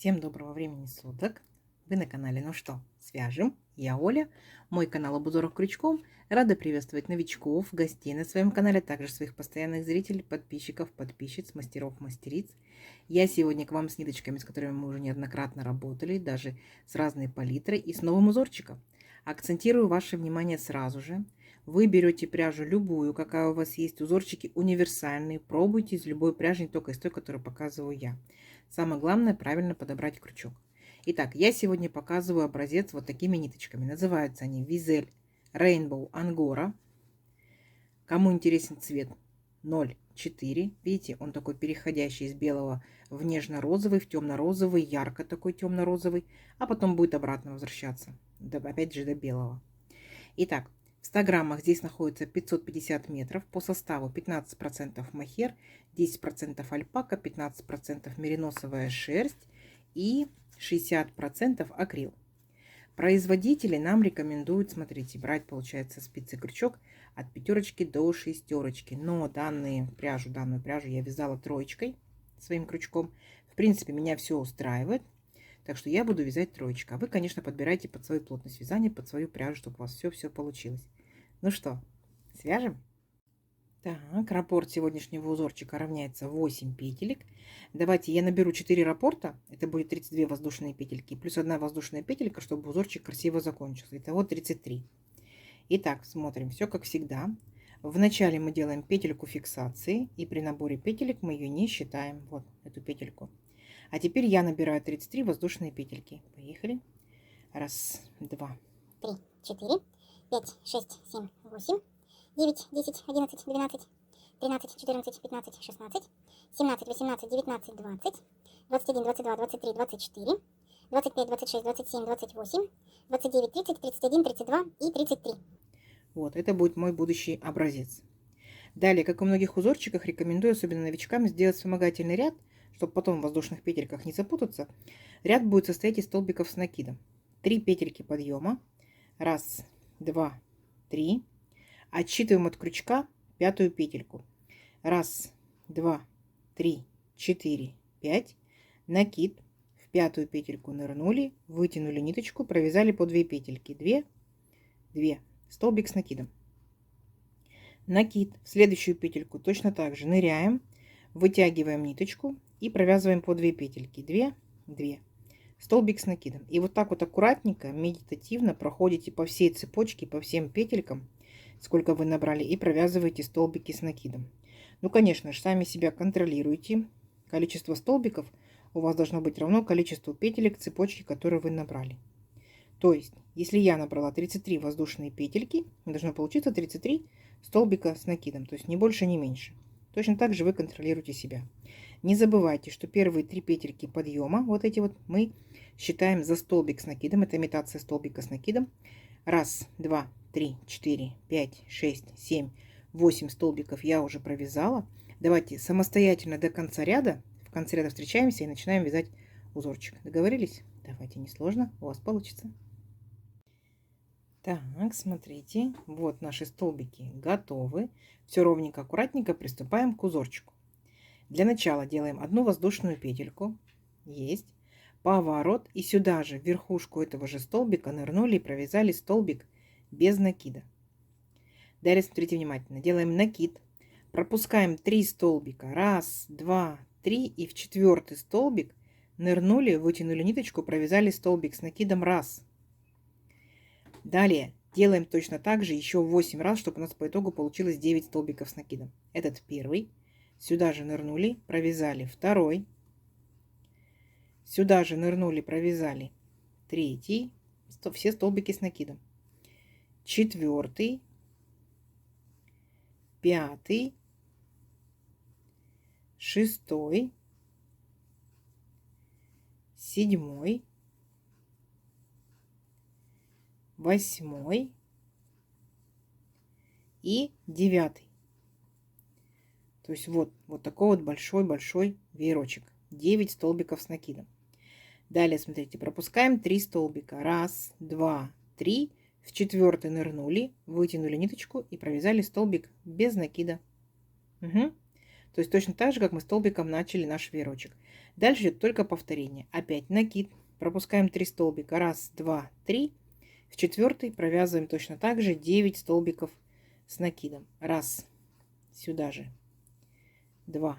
Всем доброго времени суток! Вы на канале «Ну что, свяжем?» Я Оля, мой канал обзоров крючком. Рада приветствовать новичков, гостей на своем канале, а также своих постоянных зрителей, подписчиков, подписчиц, мастеров, мастериц. Я сегодня к вам с ниточками, с которыми мы уже неоднократно работали, даже с разной палитрой и с новым узорчиком. Акцентирую ваше внимание сразу же. Вы берете пряжу любую, какая у вас есть, узорчики универсальные, пробуйте из любой пряжи, не только из той, которую показываю я. Самое главное правильно подобрать крючок. Итак, я сегодня показываю образец вот такими ниточками. Называются они Визель Rainbow Angora. Кому интересен цвет 0,4. Видите, он такой переходящий из белого в нежно-розовый, в темно-розовый, ярко такой темно-розовый, а потом будет обратно возвращаться, опять же до белого. Итак, в 100 граммах здесь находится 550 метров. По составу 15% мохер, 10% альпака, 15% мериносовая шерсть и 60% акрил. Производители нам рекомендуют, смотрите, брать, получается, спицы крючок от 5 до 6. Но данную пряжу я вязала 3 своим крючком. В принципе, меня все устраивает. Так что я буду вязать 3. А вы, конечно, подбирайте под свою плотность вязания, под свою пряжу, чтобы у вас все получилось. Ну что, свяжем? Так, раппорт сегодняшнего узорчика равняется 8 петелек. Давайте я наберу 4 раппорта. Это будет 32 воздушные петельки. Плюс 1 воздушная петелька, чтобы узорчик красиво закончился. Итого 33. Итак, смотрим. Все как всегда. Вначале мы делаем петельку фиксации. И при наборе петелек мы ее не считаем. Вот эту петельку. А теперь я набираю 33 воздушные петельки. Поехали. 1, 2, 3, 4, 5, 6, 7, 8, 9, 10, 11, 12, 13, 14, 15, 16, 17, 18, 19, 20, 21, 22, 23, 24, 25, 26, 27, 28, 29, 30, 31, 32 и 33. Вот, это будет мой будущий образец. Далее, как и у многих узорчиках, рекомендую, особенно новичкам, сделать вспомогательный ряд, чтобы потом в воздушных петельках не запутаться. Ряд будет состоять из столбиков с накидом. 3 петельки подъема. 1, 2, 3. Отсчитываем от крючка 5 петельку. 1, 2, 3, 4, 5. Накид. В 5 петельку нырнули, вытянули ниточку, провязали по 2 петельки. 2, 2. Столбик с накидом. Накид. В следующую петельку точно так же ныряем, вытягиваем ниточку и провязываем по 2 петельки. 2, 2. Столбик с накидом. И вот так вот аккуратненько, медитативно проходите по всей цепочке, по всем петелькам, сколько вы набрали, и провязываете столбики с накидом. Ну, конечно же, сами себя контролируйте. Количество столбиков у вас должно быть равно количеству петелек цепочки, которые вы набрали. То есть, если я набрала 33 воздушные петельки, должно получиться 33 столбика с накидом. То есть, не больше, не меньше. Точно так же вы контролируете себя. Не забывайте, что первые 3 петельки подъема, вот эти вот, мы считаем за столбик с накидом. Это имитация столбика с накидом. 1, 2, 3, 4, 5, 6, 7, 8 столбиков я уже провязала. Давайте самостоятельно до конца ряда, в конце ряда встречаемся и начинаем вязать узорчик. Договорились? Давайте, несложно, у вас получится. Так, смотрите, вот наши столбики готовы. Все ровненько, аккуратненько приступаем к узорчику. Для начала делаем 1 воздушную петельку. Есть. Поворот. И сюда же, в верхушку этого же столбика, нырнули и провязали столбик без накида. Далее смотрите внимательно. Делаем накид. Пропускаем 3 столбика. 1, 2, 3. И в 4 столбик нырнули, вытянули ниточку, провязали столбик с накидом 1. Далее делаем точно так же еще 8 раз, чтобы у нас по итогу получилось 9 столбиков с накидом. Этот первый. Сюда же нырнули, провязали 2. Сюда же нырнули, провязали 3. Все столбики с накидом. 4, 5, 6, 7, 8 и 9. То есть вот такой вот большой-большой веерочек. 9 столбиков с накидом. Далее, смотрите, пропускаем 3 столбика. 1, 2, 3. В 4 нырнули, вытянули ниточку и провязали столбик без накида. Угу. То есть точно так же, как мы столбиком начали наш веерочек. Дальше идет только повторение. Опять накид. Пропускаем 3 столбика. Раз, два, три. В четвертый провязываем точно так же 9 столбиков с накидом. Раз, сюда же. 2,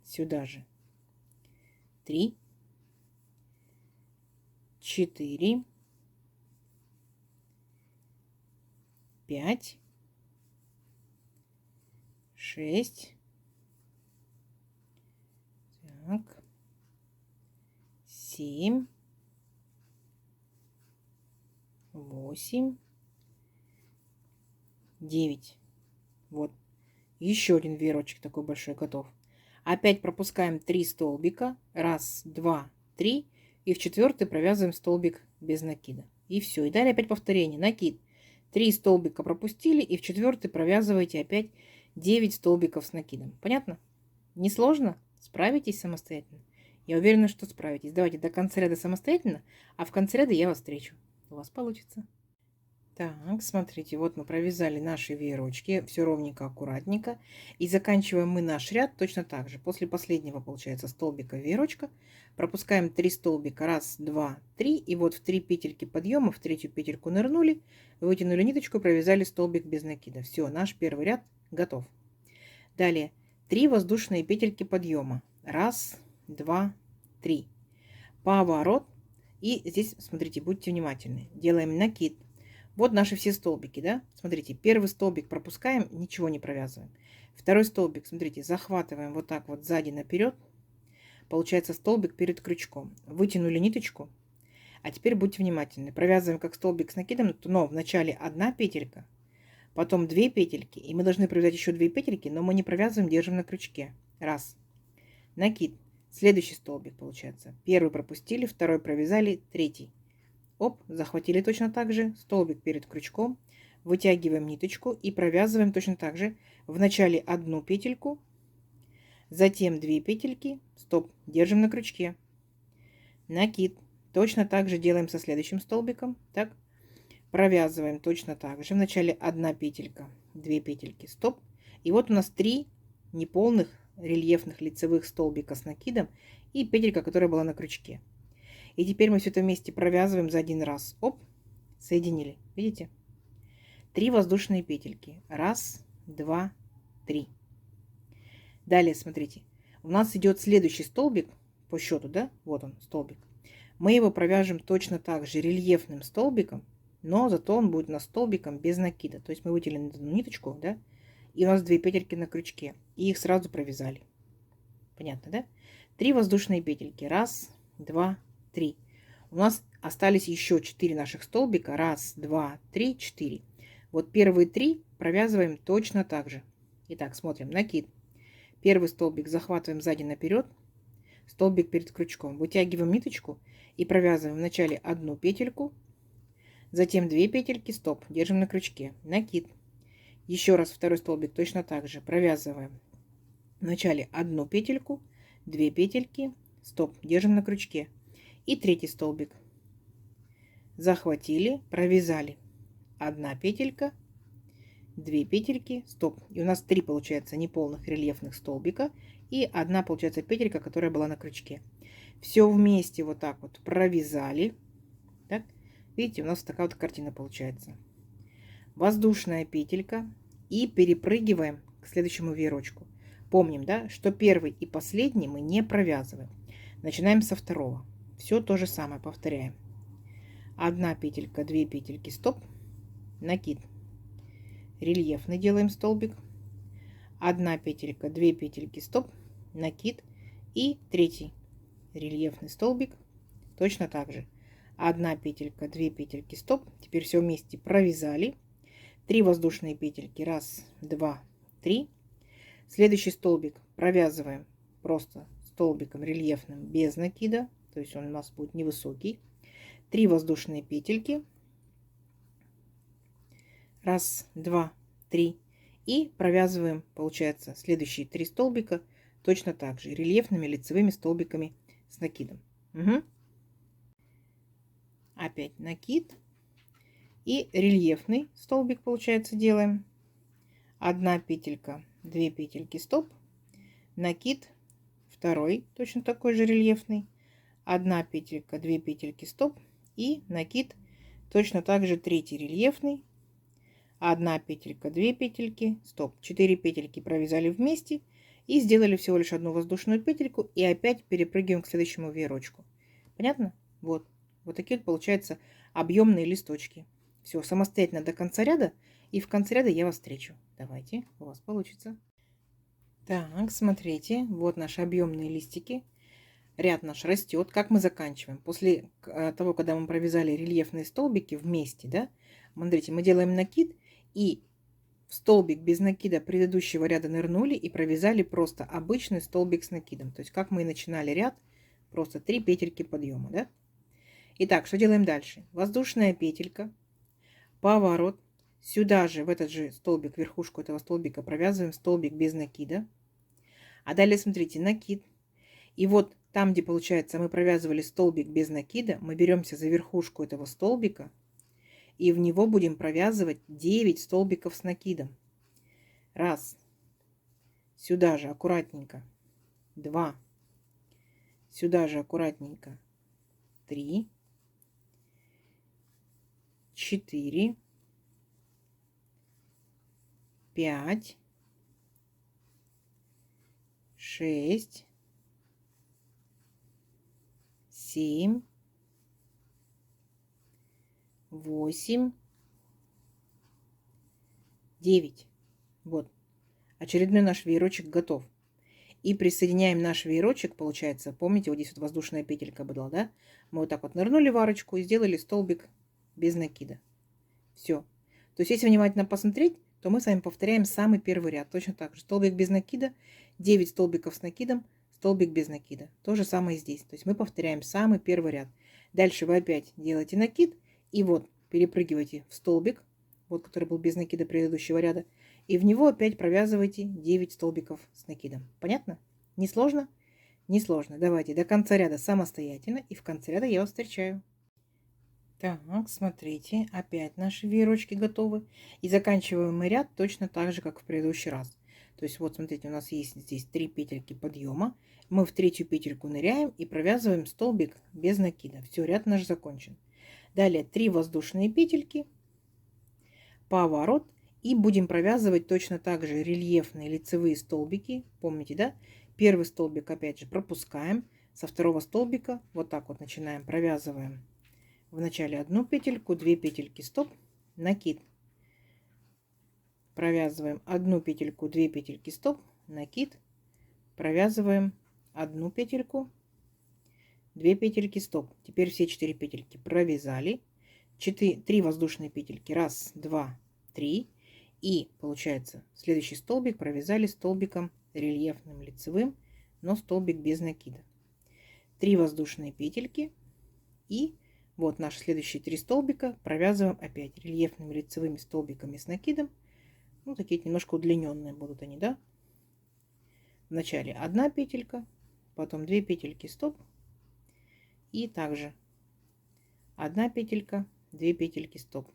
сюда же. 3, 4, 5, 6, так, 7, 8, 9. Вот. Еще один веерочек такой большой готов. Опять пропускаем 3 столбика. Раз, два, три. И в четвертый провязываем столбик без накида. И все. И далее опять повторение. Накид. 3 столбика пропустили. И в четвертый провязываете опять 9 столбиков с накидом. Понятно? Несложно? Справитесь самостоятельно? Я уверена, что справитесь. Давайте до конца ряда самостоятельно. А в конце ряда я вас встречу. У вас получится. Так, смотрите, вот мы провязали наши веерочки, все ровненько, аккуратненько. И заканчиваем мы наш ряд точно так же. После последнего, получается, столбика веерочка пропускаем 3 столбика. Раз, два, три. И вот в 3 петельки подъема, в третью петельку нырнули, вытянули ниточку, провязали столбик без накида. Все, наш первый ряд готов. Далее 3 воздушные петельки подъема. Раз, два, три. Поворот. И здесь, смотрите, будьте внимательны. Делаем накид. Вот наши все столбики, да? Смотрите, первый столбик пропускаем, ничего не провязываем. Второй столбик, смотрите, захватываем вот так вот сзади наперед. Получается столбик перед крючком. Вытянули ниточку. А теперь будьте внимательны. Провязываем как столбик с накидом, но вначале одна петелька, потом 2 петельки. И мы должны провязать еще 2 петельки, но мы не провязываем, держим на крючке. Раз. Накид. Следующий столбик получается. Первый пропустили, второй провязали, третий. Оп, захватили точно так же, столбик перед крючком, вытягиваем ниточку и провязываем точно так же. Вначале одну петельку, затем 2 петельки, стоп, держим на крючке. Накид. Точно так же делаем со следующим столбиком. Так, провязываем точно так же. Вначале одна петелька, 2 петельки, стоп. И вот у нас 3 неполных рельефных лицевых столбика с накидом и петелька, которая была на крючке. И теперь мы все это вместе провязываем за один раз. Оп, соединили. Видите? 3 воздушные петельки. Раз, два, три. Далее, смотрите. У нас идет следующий столбик по счету, да? Вот он, столбик. Мы его провяжем точно так же рельефным столбиком, но зато он будет у нас столбиком без накида. То есть мы вытянули одну ниточку, да? И у нас 2 петельки на крючке. И их сразу провязали. Понятно, да? 3 воздушные петельки. Раз, два, 3. У нас остались еще 4 наших столбика. Раз, два, три, 4. Вот первые 3 провязываем точно так же. Итак, смотрим. Накид. Первый столбик захватываем сзади наперед. Столбик перед крючком. Вытягиваем ниточку и провязываем вначале одну петельку. Затем 2 петельки. Стоп. Держим на крючке. Накид. Еще раз второй столбик точно так же. Провязываем вначале одну петельку. 2 петельки. Стоп. Держим на крючке. И третий столбик. Захватили, провязали. Одна петелька, 2 петельки, стоп. И у нас 3 получается неполных рельефных столбика и одна получается петелька, которая была на крючке. Все вместе вот так вот провязали. Так. Видите, у нас такая вот картина получается. Воздушная петелька и перепрыгиваем к следующему веерочку. Помним, да, что первый и последний мы не провязываем. Начинаем со второго. Все то же самое повторяем. Одна петелька, 2 петельки, стоп, накид. Рельефный делаем столбик. Одна петелька, 2 петельки, стоп, накид. И третий рельефный столбик. Точно так же. Одна петелька, 2 петельки, стоп. Теперь все вместе провязали. 3 воздушные петельки. Раз, два, три. Следующий столбик провязываем просто столбиком рельефным без накида. То есть он у нас будет невысокий. 3 воздушные петельки. Раз, два, три. И провязываем, получается, следующие 3 столбика точно так же рельефными лицевыми столбиками с накидом. Угу. Опять накид. И рельефный столбик, получается, делаем. Одна петелька, 2 петельки, стоп. накид, второй точно такой же рельефный, 1 петелька, 2 петельки, стоп, и накид точно так же третий рельефный, 1 петелька, 2 петельки, стоп, 4 петельки провязали вместе и сделали всего лишь одну воздушную петельку и опять перепрыгиваем к следующему веерочку. Понятно? Вот. Вот такие вот получаются объемные листочки. Все, самостоятельно до конца ряда, и в конце ряда я вас встречу. Давайте, у вас получится. Так, смотрите, вот наши объемные листики. Ряд наш растет. Как мы заканчиваем? После того, когда мы провязали рельефные столбики вместе, да, смотрите, мы делаем накид и в столбик без накида предыдущего ряда нырнули и провязали просто обычный столбик с накидом. То есть как мы и начинали ряд, просто 3 петельки подъема, да? Итак, что делаем дальше? Воздушная петелька, поворот. Сюда же, в этот же столбик, верхушку этого столбика провязываем столбик без накида. А далее, смотрите, накид. И вот там, где получается мы провязывали столбик без накида, мы беремся за верхушку этого столбика и в него будем провязывать 9 столбиков с накидом. Раз. Сюда же аккуратненько. 2. Сюда же аккуратненько. 3. 4. 5. 6. 7. 8. 9. Вот. Очередной наш веерочек готов. И присоединяем наш веерочек, получается, помните, вот здесь вот воздушная петелька была, да? Мы вот так вот нырнули в арочку и сделали столбик без накида. Все. То есть, если внимательно посмотреть, то мы с вами повторяем самый первый ряд. Точно так же. Столбик без накида, 9 столбиков с накидом, столбик без накида. То же самое здесь. То есть, мы повторяем самый первый ряд. Дальше вы опять делаете накид и вот перепрыгиваете в столбик, вот который был без накида предыдущего ряда, и в него опять провязывайте 9 столбиков с накидом. Понятно? Не сложно? Не сложно. Давайте до конца ряда самостоятельно, и в конце ряда я вас встречаю. Так, смотрите, опять наши веерочки готовы. И заканчиваем мы ряд точно так же, как в предыдущий раз. То есть вот смотрите, у нас есть здесь 3 петельки подъема. Мы в третью петельку ныряем и провязываем столбик без накида. Все, ряд наш закончен. Далее 3 воздушные петельки, поворот. И будем провязывать точно так же рельефные лицевые столбики. Помните, да? Первый столбик опять же пропускаем. Со второго столбика вот так вот начинаем, провязываем. В начале 1 петельку, 2 петельки, стоп, накид. Провязываем 1 петельку, 2 петельки, стоп, накид. Провязываем 1 петельку, 2 петельки, стоп. Теперь все 4 петельки провязали. 3 воздушные петельки, 1, 2, 3. И получается, следующий столбик провязали столбиком рельефным лицевым, но столбик без накида. 3 воздушные петельки и вот наши следующие 3 столбика провязываем опять рельефными лицевыми столбиками с накидом. Ну, такие немножко удлиненные будут они, да? Вначале 1 петелька, потом 2 петельки, стоп. И также 1 петелька, 2 петельки, стоп.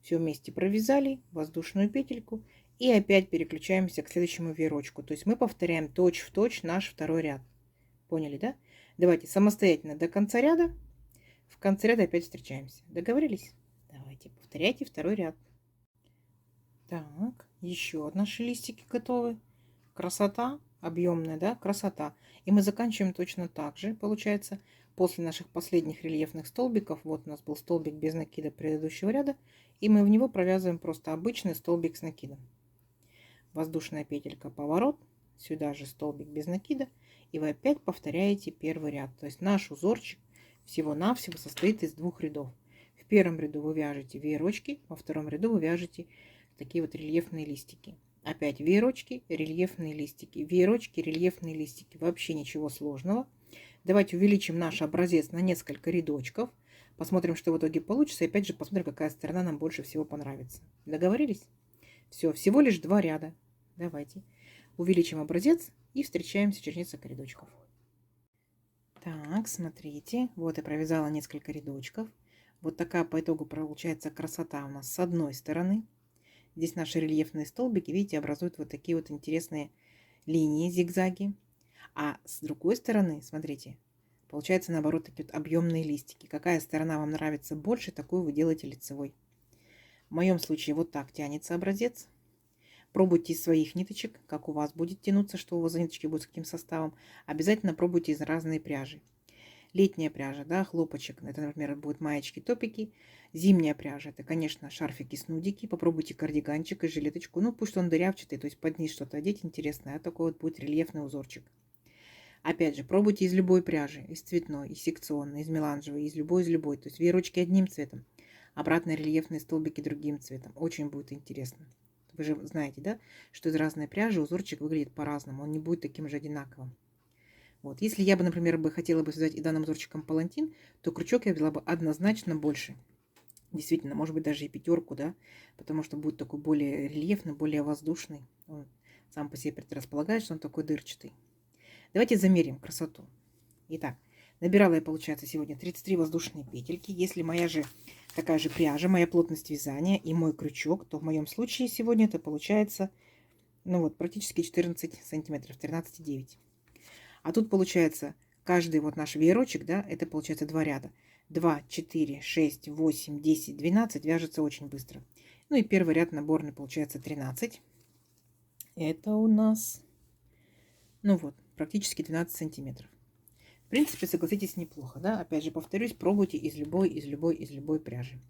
Все вместе провязали, воздушную петельку. И опять переключаемся к следующему веерочку. То есть мы повторяем точь-в-точь наш второй ряд. Поняли, да? Давайте самостоятельно до конца ряда. В конце ряда опять встречаемся. Договорились? Давайте, повторяйте второй ряд. Так, еще наши листики готовы. Красота, объемная, да? Красота. И мы заканчиваем точно так же, получается, после наших последних рельефных столбиков. Вот у нас был столбик без накида предыдущего ряда. И мы в него провязываем просто обычный столбик с накидом. Воздушная петелька, поворот. Сюда же столбик без накида. И вы опять повторяете первый ряд. То есть наш узорчик всего-навсего состоит из 2 рядов. В первом ряду вы вяжете веерочки, во втором ряду вы вяжете такие вот рельефные листики. Опять веерочки, рельефные листики, веерочки, рельефные листики. Вообще ничего сложного. Давайте увеличим наш образец на несколько рядочков. Посмотрим, что в итоге получится. И опять же посмотрим, какая сторона нам больше всего понравится. Договорились? Все, всего лишь 2 ряда. Давайте увеличим образец и встречаемся через несколько рядочков. Так, смотрите, вот я провязала несколько рядочков. Вот такая по итогу получается красота у нас с одной стороны. Здесь наши рельефные столбики, видите, образуют вот такие вот интересные линии, зигзаги. А с другой стороны, смотрите, получается наоборот такие вот объемные листики. Какая сторона вам нравится больше, такую вы делаете лицевой. В моем случае вот так тянется образец. Пробуйте из своих ниточек, как у вас будет тянуться, что у вас за ниточки будут с каким составом. Обязательно пробуйте из разной пряжи. Летняя пряжа, да, хлопочек, это, например, будут маечки, топики. Зимняя пряжа, это, конечно, шарфики, снудики. Попробуйте кардиганчик и жилеточку. Ну, пусть он дырявчатый, то есть под низ что-то одеть интересное, а такой вот будет рельефный узорчик. Опять же, пробуйте из любой пряжи, из цветной, из секционной, из меланжевой, из любой. То есть веерочки одним цветом, обратно рельефные столбики другим цветом. Очень будет интересно. Вы же знаете, да, что из разной пряжи узорчик выглядит по-разному, он не будет таким же одинаковым. Вот. Если я бы, например, хотела бы связать и данным узорчиком палантин, то крючок я взяла бы однозначно больше. Действительно, может быть, даже и 5, да, потому что будет такой более рельефный, более воздушный. Он сам по себе предрасполагает, что он такой дырчатый. Давайте замерим красоту. Итак, набирала я, получается, сегодня 33 воздушные петельки. Если моя же такая же пряжа, моя плотность вязания и мой крючок, то в моем случае сегодня это получается, ну вот, практически 14 сантиметров, 13,9. А тут получается каждый вот наш веерочек, да, это получается 2 ряда. 2, 4, 6, 8, 10, 12 вяжется очень быстро. Ну и первый ряд наборный получается 13. Это у нас, ну вот, практически 12 сантиметров. В принципе, согласитесь, неплохо, да? Опять же, повторюсь, пробуйте из любой пряжи.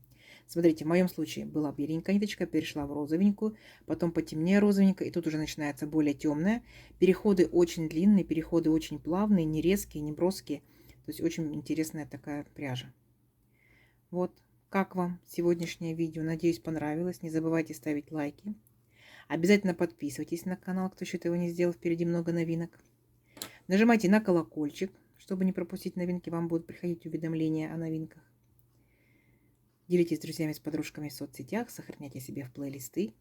Смотрите, в моем случае была беленькая ниточка, перешла в розовенькую, потом потемнее розовенькая, и тут уже начинается более темная. Переходы очень длинные, переходы очень плавные, не резкие, не броские. То есть очень интересная такая пряжа. Вот, как вам сегодняшнее видео? Надеюсь, понравилось. Не забывайте ставить лайки. Обязательно подписывайтесь на канал, кто еще этого не сделал. Впереди много новинок. Нажимайте на колокольчик, чтобы не пропустить новинки. Вам будут приходить уведомления о новинках. Делитесь с друзьями, с подружками в соцсетях, сохраняйте себе в плейлисты.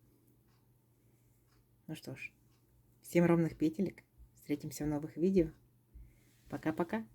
Ну что ж, всем ровных петелек. Встретимся в новых видео. Пока-пока.